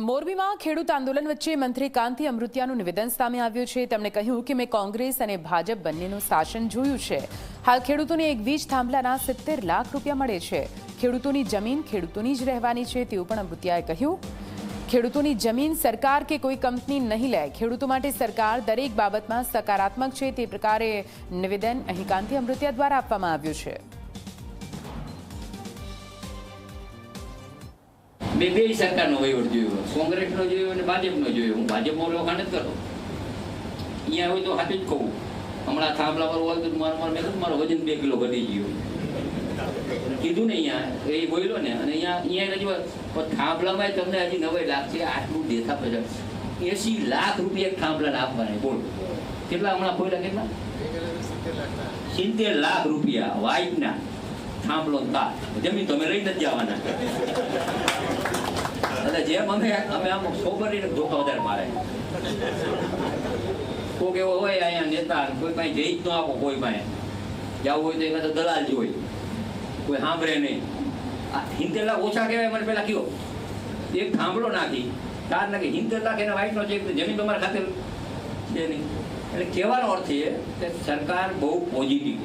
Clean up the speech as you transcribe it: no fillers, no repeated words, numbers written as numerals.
મોરબીમાં ખેડૂત આંદોલન વચ્ચે મંત્રી કાંતિ અમૃતિયાનું નિવેદન સામે આવ્યું છે। તેમણે કહ્યું કે મેં કોંગ્રેસ અને ભાજપ બંનેનું શાસન જોયું છે। હાલ ખેડૂતોને એક વીજ થાંભલાના 70 લાખ રૂપિયા મળે છે। ખેડૂતોની જમીન ખેડૂતોની જ રહેવાની છે તેવું પણ અમૃતિયાએ કહ્યું। ખેડૂતોની જમીન સરકાર કે કોઈ કંપની નહીં લે। ખેડૂતો માટે સરકાર દરેક બાબતમાં સકારાત્મક છે તે પ્રકારે નિવેદન અહીં કાંતિ અમૃતિયા દ્વારા આપવામાં આવ્યું છે। મેં બે સરકારનો વહીવટ જોયો, કોંગ્રેસનો જોયો અને ભાજપનો જોયો। હું ભાજપમાં લોખા નથી કરતો, અહીંયા હોય તો સાચું જ કહું। હમણાં થાંભલા પર હોય તો મારો વજન 2 કિલો ઘટી ગયો કીધું ને, અહીંયા એ બોલ્યો ને। અને અહીંયા હજી થાંભલામાં તમને હજી 90 લાખ છે, આટલું દેખા પછી 80 લાખ રૂપિયા થાંભલાને આપવાના। બોલ કેટલા હમણાં બોલ્યા, કેટલા 70 લાખ રૂપિયા વાઇટના થાંભલો તાર જમીન તમે રહી નથી જવાના। અને જેમ અમે આમ સોબરીને ધોકા વધારે મારે। કોઈક એવો હોય અહીંયા નેતા, કોઈ પાસે જઈ જ ન આપો, કોઈ પાસે જવું હોય તો એમાં તો દલાલ જ હોય, કોઈ સાંભળે નહીં। આ 70 લાખ ઓછા કહેવાય? મને પેલા કયો એક થાંભલો નાખી તાર નાખી 70 લાખ એના વાઇટનો છે, જમીન તમારા ખાતે છે નહીં। એટલે કહેવાનો અર્થ એ કે સરકાર બહુ પોઝિટિવ